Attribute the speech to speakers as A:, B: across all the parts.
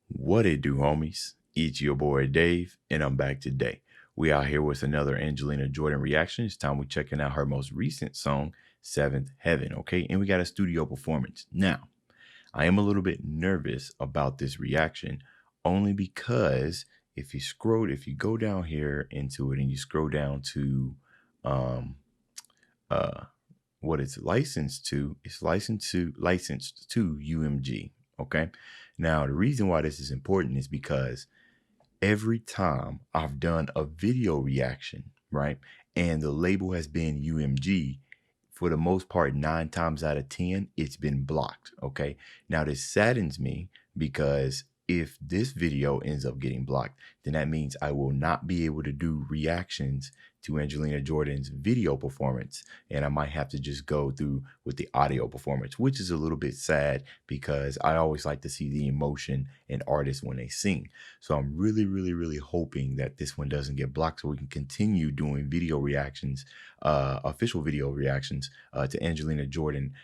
A: What it do, homies? It's your boy Dave, and I'm back today. We out here with another Angelina Jordan reaction. It's time we checking out her most recent song, Seventh Heaven, okay? And we got a studio performance. Now, I am a little bit nervous about this reaction, only because if you go down here into it and you scroll down to um uh what it's licensed to UMG. Okay. Now the reason why this is important is because every time I've done a video reaction, right, and the label has been UMG, for the most part, 9 times out of 10, it's been blocked. Okay. Now this saddens me because if this video ends up getting blocked, then that means I will not be able to do reactions to Angelina Jordan's video performance, and I might have to just go through with the audio performance, which is a little bit sad because I always like to see the emotion in artists when they sing. So I'm really hoping that this one doesn't get blocked so we can continue doing video reactions, official video reactions to Angelina Jordan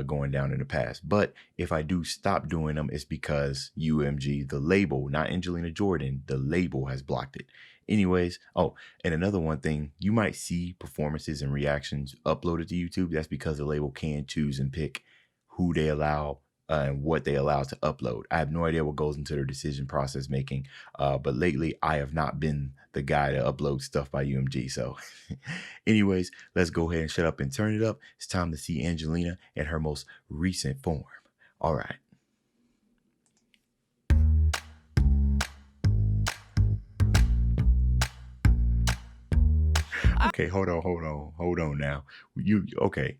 A: going down in the past. But if I do stop doing them, it's because UMG, the label, not Angelina Jordan, the label has blocked it. Anyways, oh, and another one thing, you might see performances and reactions uploaded to YouTube. That's because the label can choose and pick who they allow and what they allow to upload. I have no idea what goes into their decision process making, but lately I have not been the guy to upload stuff by UMG. So anyways, let's go ahead and shut up and turn it up. It's time to see Angelina in her most recent form. All right. Okay, hold on now. Okay.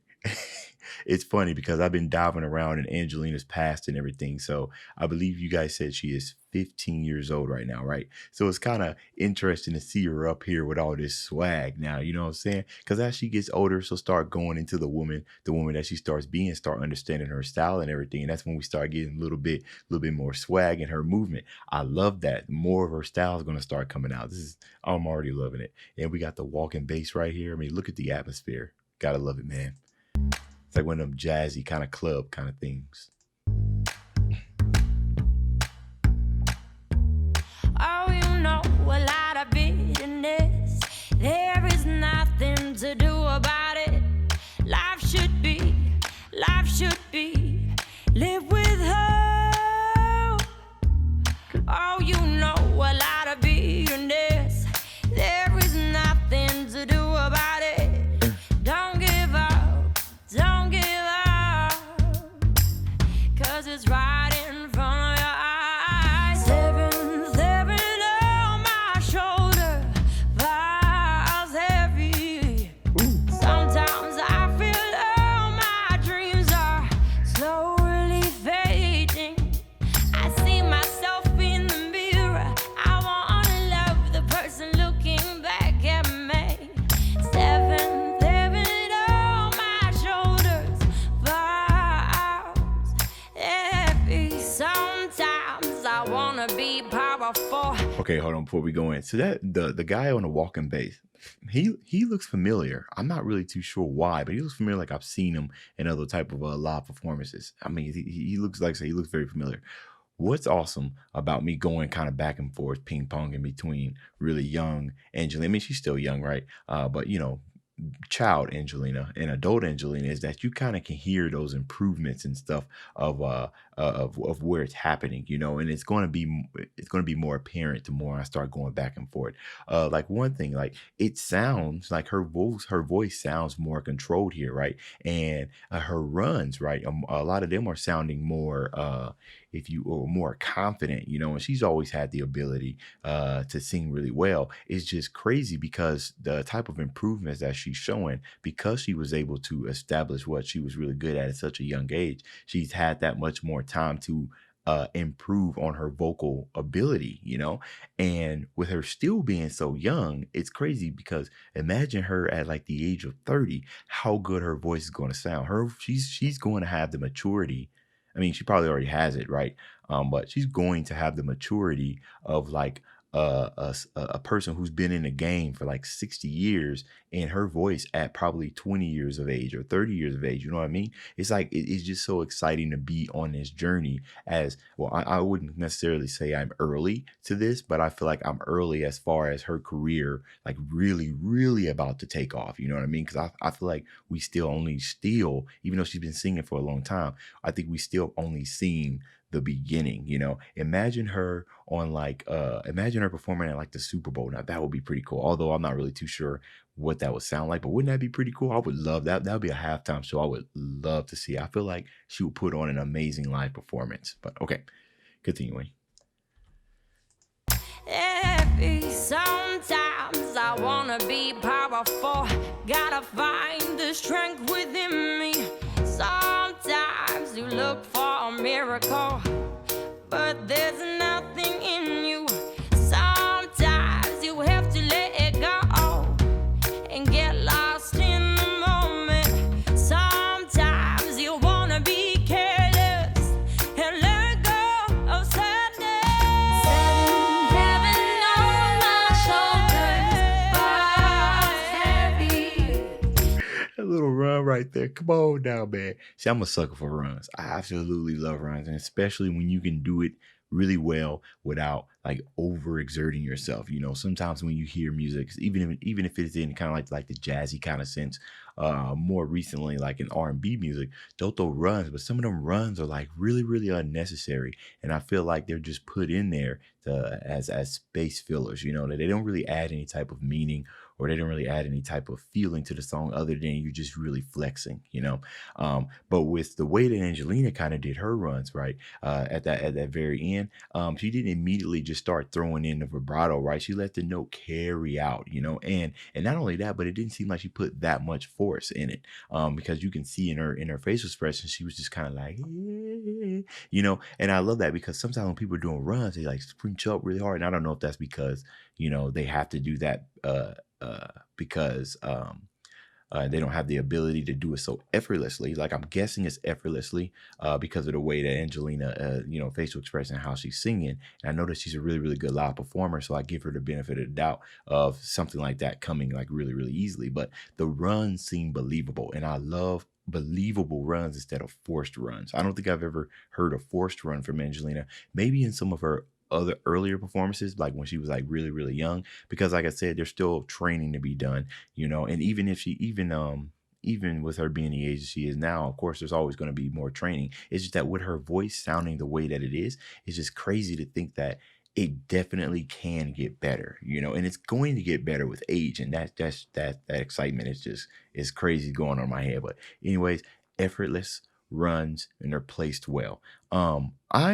A: It's funny because I've been diving around in Angelina's past and everything. So I believe you guys said she is 15 years old right now, right? So it's kind of interesting to see her up here with all this swag now, you know what I'm saying? Because as she gets older, she'll start going into the woman that she starts being, start understanding her style and everything. And that's when we start getting a little bit more swag in her movement. I love that. More of her style is going to start coming out. I'm already loving it. And we got the walking bass right here. I mean, look at the atmosphere. Gotta love it, man. It's like one of them jazzy kind of club kind of things.
B: Oh, you know a lot of bitterness. There is nothing to do about it. Life should be live with her. Oh, you know a lot of bitterness. There is nothing to do about it. Don't give up, cause it's right in front of your eyes. Seven on my shoulder, files heavy. Sometimes I feel all my dreams are slowly fading. I see myself in the mirror. I wanna love the person looking back at me. Seven on my shoulders, files heavy. Sometimes I wanna be powerful.
A: Okay, hold on before we go in. So that the guy on the walking bass, he looks familiar. I'm not really too sure why, but he looks familiar. Like I've seen him in other type of live performances. I mean, he looks like he looks very familiar. What's awesome about me going kind of back and forth, ping pong in between really young Angelina. I mean, she's still young, right? But you know, child Angelina and adult Angelina is that you kind of can hear those improvements and stuff of where it's happening, you know, and it's going to be more apparent the more I start going back and forth. Like one thing, like it sounds like her voice sounds more controlled here, right? And her runs, right? A lot of them are sounding more if you or more confident, you know, and she's always had the ability to sing really well. It's just crazy because the type of improvements that she's showing, because she was able to establish what she was really good at such a young age, she's had that much more time to improve on her vocal ability, you know. And with her still being so young, it's crazy because imagine her at like the age of 30, how good her voice is going to sound. She's going to have the maturity. I mean, she probably already has it, right? But she's going to have the maturity of like a person who's been in the game for like 60 years and her voice at probably 20 years of age or 30 years of age. You know what I mean? It's like it's just so exciting to be on this journey. As well, I wouldn't necessarily say I'm early to this, but I feel like I'm early as far as her career, like really, really about to take off. You know what I mean? Because I feel like we still, even though she's been singing for a long time, I think we still only seen the beginning. Imagine her on imagine her performing at like the Super Bowl. Now that would be pretty cool, although I'm not really too sure what that would sound like, but wouldn't that be pretty cool? I would love that. That would be a halftime show I would love to see. I feel like she would put on an amazing live performance. But okay, continuing.
B: Sometimes I wanna be powerful, gotta find the strength within me. Sometimes you look for a miracle, but there's nothing in you. Sometimes you have to let it go and get lost in the moment. Sometimes you wanna be careless and let go of sadness. Setting heaven on my shoulders, heavy.
A: That little run right there. Come on now, man. See, I'm a sucker for runs. I absolutely love runs, and especially when you can do it really well without like overexerting yourself. Sometimes when you hear music, even if it's in kind of like the jazzy kind of sense, more recently like in R&B music, they'll throw runs, but some of them runs are like really, really unnecessary, and I feel like they're just put in there as space fillers. That they don't really add any type of meaning, or they don't really add any type of feeling to the song other than you just really flexing. But with the way that Angelina kind of did her runs, right, at that very end, she didn't immediately just start throwing in the vibrato, right? She let the note carry out, and not only that, but it didn't seem like she put that much force in it, because you can see in her facial expression, she was just kind of like, and I love that, because sometimes when people are doing runs, they like screech up really hard, and I don't know if that's because they have to do that because they don't have the ability to do it so effortlessly. Like, I'm guessing it's effortlessly because of the way that Angelina, facial expression, how she's singing. And I know that she's a really, really good live performer, so I give her the benefit of the doubt of something like that coming like really, really easily. But the runs seem believable, and I love believable runs instead of forced runs. I don't think I've ever heard a forced run from Angelina. Maybe in some of her other earlier performances, like when she was like really, really young, because like I said, there's still training to be done, and even if she even with her being the age that she is now, of course, there's always going to be more training. It's just that with her voice sounding the way that it is, it's just crazy to think that it definitely can get better, and it's going to get better with age. And that excitement is crazy going on in my head. But anyways, effortless runs, and they're placed well. I'm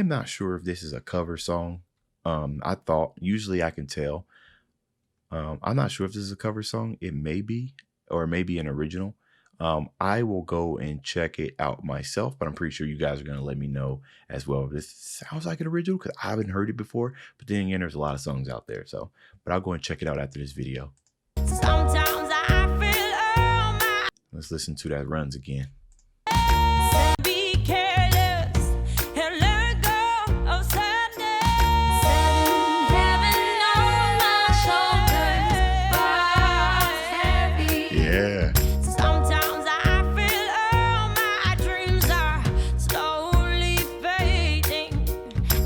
A: not sure if this is a cover song. I thought, usually I can tell. I'm not sure if this is a cover song. It may be, or maybe an original. I will go and check it out myself, but I'm pretty sure you guys are going to let me know as well if this sounds like an original, because I haven't heard it before. But then again, there's a lot of songs out there, but I'll go and check it out after this video.
B: Sometimes I feel
A: Let's listen to that runs again.
B: be careless and let go of sadness. Setting heaven on my shoulders, heavy.
A: Yeah.
B: Sometimes I feel all my dreams are slowly fading.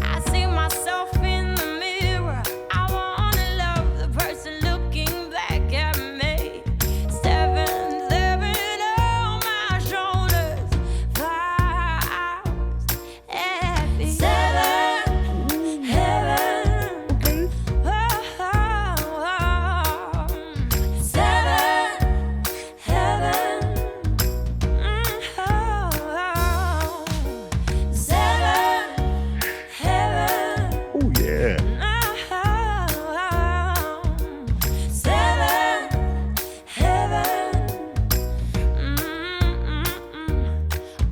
B: I see myself in the mirror. I wanna love the person looking back at me. Seven on my shoulders, 5 hours heavy. 7 heaven. Oh, 7 heaven. Oh, 7 heaven.
A: Oh yeah.
B: Seven heaven.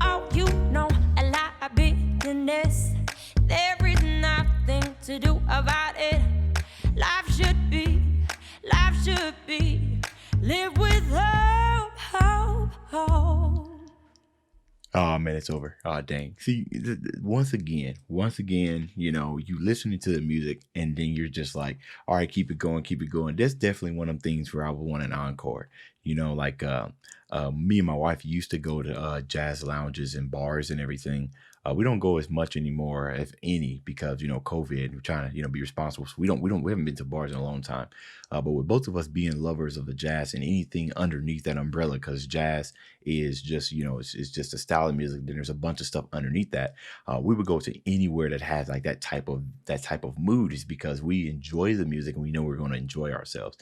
B: Oh, you know a lot of business. There is nothing to do about it. Life should be, live with hope.
A: Oh man, it's over. Oh, dang. See, once again, you know, you listening to the music and then you're just like, all right, keep it going, keep it going. That's definitely one of them things where I would want an encore. You know, like me and my wife used to go to jazz lounges and bars and everything. We don't go as much anymore, if any, because you know COVID. We're trying to be responsible. So we haven't been to bars in a long time. But with both of us being lovers of the jazz and anything underneath that umbrella, because jazz is just it's just a style of music. Then there's a bunch of stuff underneath that. We would go to anywhere that has like that type of mood, is because we enjoy the music and we know we're going to enjoy ourselves.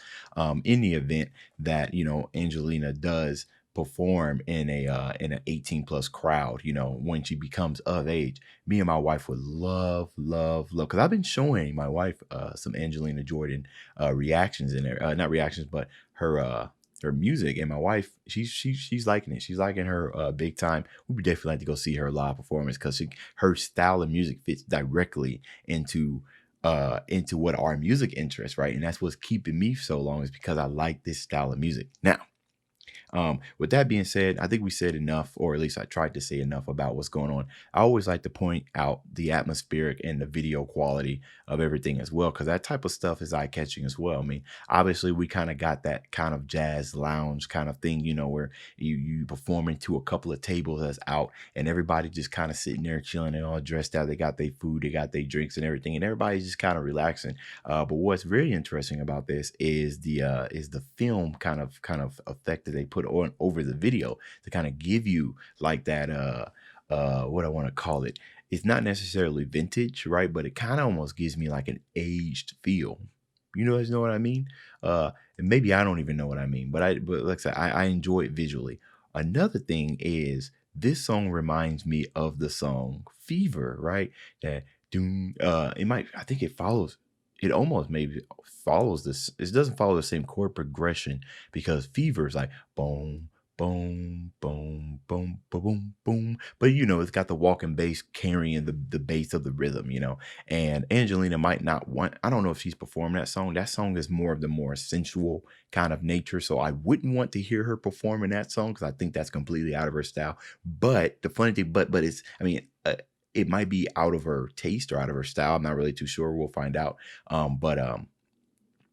A: In the event that Angelina does perform in an 18 plus crowd, when she becomes of age, me and my wife would love because I've been showing my wife some Angelina Jordan reactions in there, not reactions but her music, and my wife, she's liking it. She's liking her big time. We would definitely like to go see her live performance, because her style of music fits directly into what our music interests, right? And that's what's keeping me so long, is because I like this style of music. Now, with that being said, I think we said enough, or at least I tried to say enough about what's going on. I always like to point out the atmospheric and the video quality of everything as well, because that type of stuff is eye-catching as well. I mean, obviously, we kind of got that kind of jazz lounge kind of thing, where you performing to a couple of tables that's out, and everybody just kind of sitting there chilling and all dressed out. They got their food, they got their drinks and everything, and everybody's just kind of relaxing. But what's very interesting about this is the film kind of effect that they put on over the video to kind of give you like that what I want to call it. It's not necessarily vintage, right? But it kind of almost gives me like an aged feel. You guys know what I mean? And maybe I don't even know what I mean, but like I said, I enjoy it visually. Another thing is, this song reminds me of the song Fever, right? That doom I think it almost maybe follows this. It doesn't follow the same chord progression, because Fever is like boom, boom, boom, boom, boom, boom, boom. But it's got the walking bass carrying the bass of the rhythm, And Angelina might not want, I don't know if she's performing that song. That song is more of the more sensual kind of nature. So I wouldn't want to hear her performing that song, because I think that's completely out of her style. But the funny thing, but it's, I mean, it might be out of her taste or out of her style. I'm not really too sure. We'll find out. But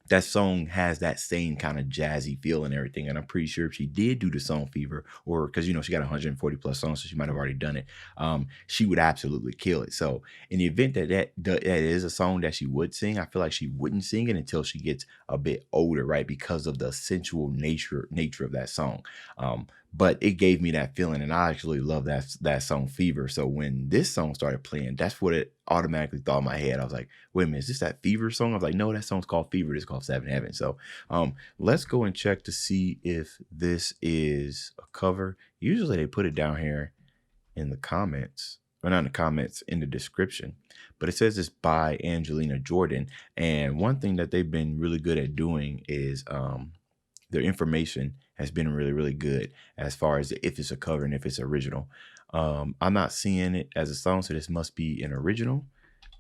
A: that song has that same kind of jazzy feel and everything. And I'm pretty sure if she did do the song Fever, or because, she got 140 plus songs, so she might have already done it, she would absolutely kill it. So in the event that is a song that she would sing, I feel like she wouldn't sing it until she gets a bit older, right? Because of the sensual nature of that song. But it gave me that feeling, and I actually love that song Fever. So when this song started playing, that's what it automatically thought in my head. I was like, wait a minute, is this that Fever song? I was like, no, that song's called Fever. It's called Seven Heaven. So let's go and check to see if this is a cover. Usually they put it down here in the comments, or not in the comments, in the description. But it says it's by Angelina Jordan. And one thing that they've been really good at doing is their information has been really, really good as far as if it's a cover and if it's original. I'm not seeing it as a song, so this must be an original.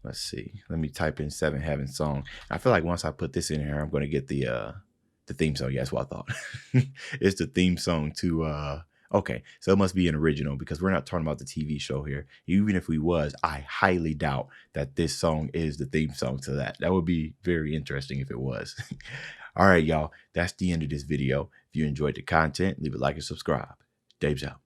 A: Let's see. Let me type in Seven Heaven song. I feel like once I put this in here, I'm going to get the theme song. Yeah, that's what I thought. It's the theme song to okay, so it must be an original, because we're not talking about the TV show here. Even if we was, I highly doubt that this song is the theme song to that. That would be very interesting if it was. All right, y'all. That's the end of this video. If you enjoyed the content, leave a like and subscribe. Dave's out.